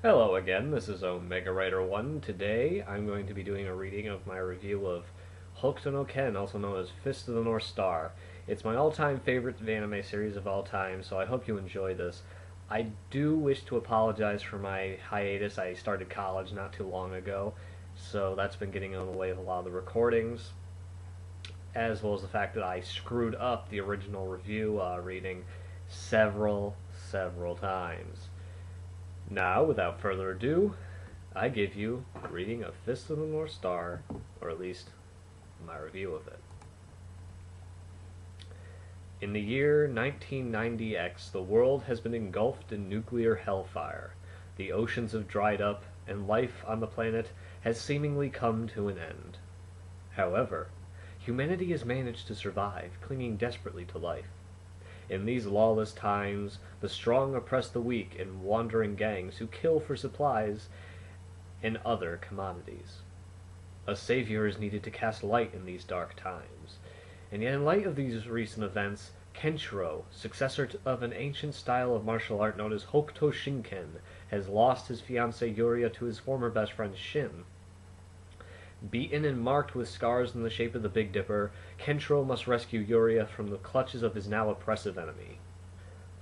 Hello again, this is Omega Writer 1. Today I'm going to be doing a reading of my review of Hokuto no Ken, also known as Fist of the North Star. It's my all-time favorite anime series of all time, so I hope you enjoy this. I do wish to apologize for my hiatus. I started college not too long ago, so that's been getting in the way of a lot of the recordings, as well as the fact that I screwed up the original review reading several times. Now, without further ado, I give you a reading of Fist of the North Star, or at least my review of it. In the year 1990X, the world has been engulfed in nuclear hellfire. The oceans have dried up, and life on the planet has seemingly come to an end. However, humanity has managed to survive, clinging desperately to life. In these lawless times, the strong oppress the weak in wandering gangs who kill for supplies and other commodities. A savior is needed to cast light in these dark times. And yet in light of these recent events, Kenshiro, successor of an ancient style of martial art known as Hokuto Shinken, has lost his fiancée Yuria to his former best friend Shin. Beaten and marked with scars in the shape of the Big Dipper, Kenshiro must rescue Yuria from the clutches of his now oppressive enemy.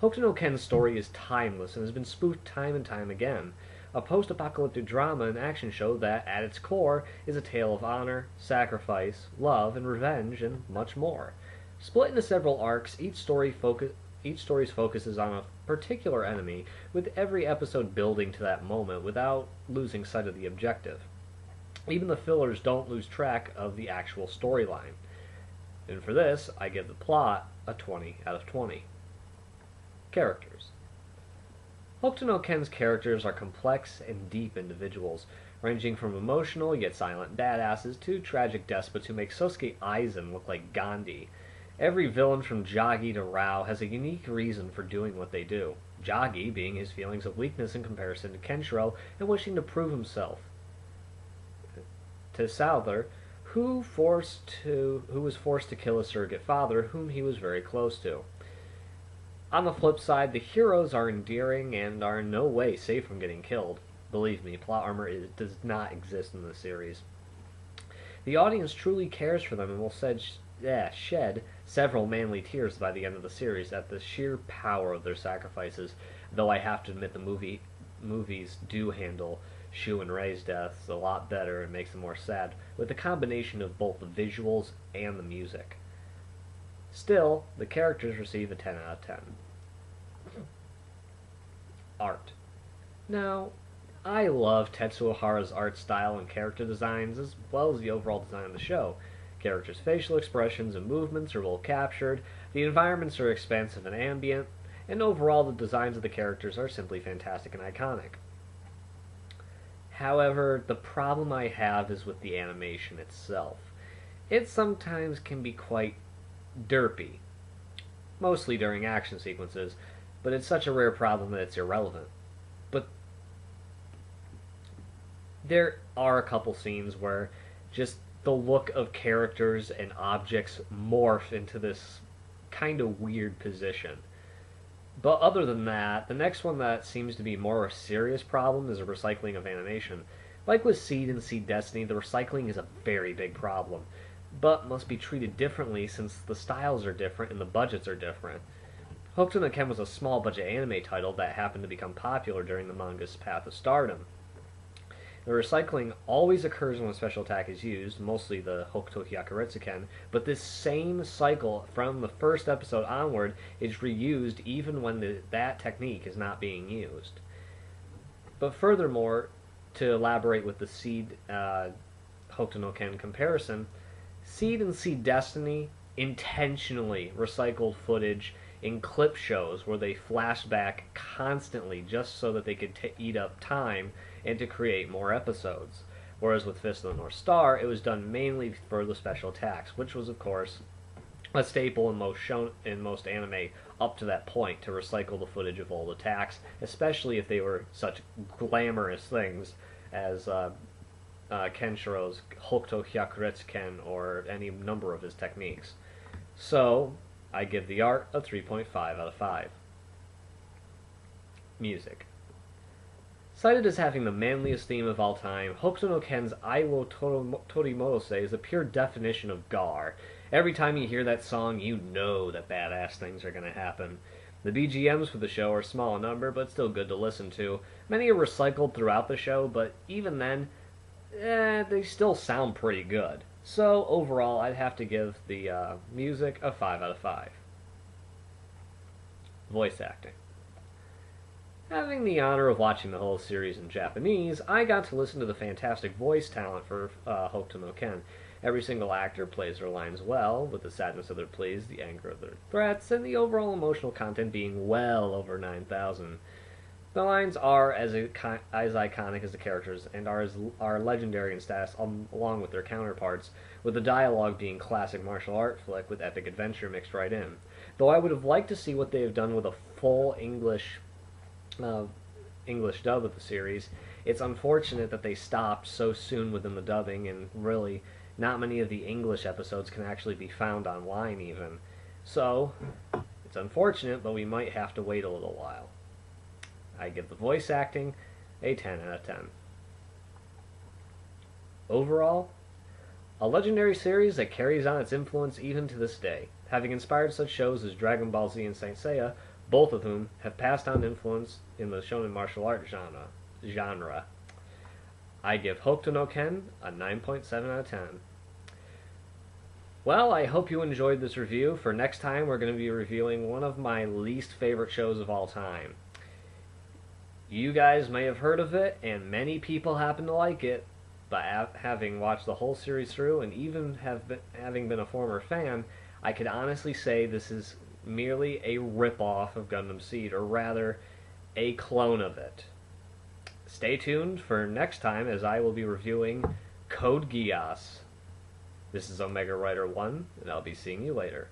Hokuto no Ken's story is timeless and has been spoofed time and time again, a post-apocalyptic drama and action show that, at its core, is a tale of honor, sacrifice, love, and revenge, and much more. Split into several arcs, each story's focus is on a particular enemy, with every episode building to that moment without losing sight of the objective. Even the fillers don't lose track of the actual storyline. And for this, I give the plot a 20 out of 20. Characters. Hokuto no Ken's characters are complex and deep individuals, ranging from emotional yet silent badasses to tragic despots who make Sosuke Aizen look like Gandhi. Every villain from Jagi to Rao has a unique reason for doing what they do, Jagi being his feelings of weakness in comparison to Kenshiro and wishing to prove himself. To Souther, who was forced to kill a surrogate father whom he was very close to. On the flip side, the heroes are endearing and are in no way safe from getting killed. Believe me, plot armor does not exist in this series. The audience truly cares for them and will shed several manly tears by the end of the series at the sheer power of their sacrifices, though I have to admit the movies do handle Shu and Rei's deaths a lot better and makes them more sad, with a combination of both the visuals and the music. Still, the characters receive a 10 out of 10. Art. Now, I love Tetsuo Hara's art style and character designs, as well as the overall design of the show. Characters' facial expressions and movements are well captured, the environments are expansive and ambient, and overall the designs of the characters are simply fantastic and iconic. However, the problem I have is with the animation itself. It sometimes can be quite derpy, mostly during action sequences, but it's such a rare problem that it's irrelevant. But there are a couple scenes where just the look of characters and objects morph into this kind of weird position. But other than that, the next one that seems to be more a serious problem is the recycling of animation. Like with Seed and Seed Destiny, the recycling is a very big problem, but must be treated differently since the styles are different and the budgets are different. Hokuto no Ken was a small budget anime title that happened to become popular during the manga's path of stardom. The recycling always occurs when a special attack is used, mostly the Hokuto Hyakuretsuken, but this same cycle from the first episode onward is reused even when that technique is not being used. But furthermore, to elaborate with the Seed Hokuto no Ken comparison, Seed and Seed Destiny intentionally recycled footage in clip shows where they flashed back constantly just so that they could eat up time and to create more episodes. Whereas with Fist of the North Star, it was done mainly for the special attacks, which was, of course, a staple in most anime up to that point, to recycle the footage of old attacks, especially if they were such glamorous things as Kenshiro's Hokuto Hyakuretsuken or any number of his techniques. So, I give the art a 3.5 out of 5. Music. Cited as having the manliest theme of all time, Hokuto no Ken's I wo Torimodose is a pure definition of gar. Every time you hear that song, you know that badass things are going to happen. The BGMs for the show are small in number, but still good to listen to. Many are recycled throughout the show, but even then, they still sound pretty good. So overall, I'd have to give the music a 5 out of 5. Voice acting. Having the honor of watching the whole series in Japanese, I got to listen to the fantastic voice talent for Hokuto no Ken. Every single actor plays their lines well, with the sadness of their pleas, the anger of their threats, and the overall emotional content being well over 9,000. The lines are as iconic as the characters and are legendary in status along with their counterparts, with the dialogue being classic martial art flick with epic adventure mixed right in. Though I would have liked to see what they have done with a full English dub of the series, it's unfortunate that they stopped so soon within the dubbing, and really not many of the English episodes can actually be found online even. So, it's unfortunate, but we might have to wait a little while. I give the voice acting a 10 out of 10. Overall, a legendary series that carries on its influence even to this day, having inspired such shows as Dragon Ball Z and Saint Seiya, both of whom have passed on influence in the shonen martial art genre. I give Hokuto no Ken a 9.7 out of 10. Well, I hope you enjoyed this review. For next time, we're going to be reviewing one of my least favorite shows of all time. You guys may have heard of it, and many people happen to like it, but having watched the whole series through, and even having been a former fan, I could honestly say this is merely a rip-off of Gundam Seed, or rather, a clone of it. Stay tuned for next time, as I will be reviewing Code Geass. This is Omega Rider 1, and I'll be seeing you later.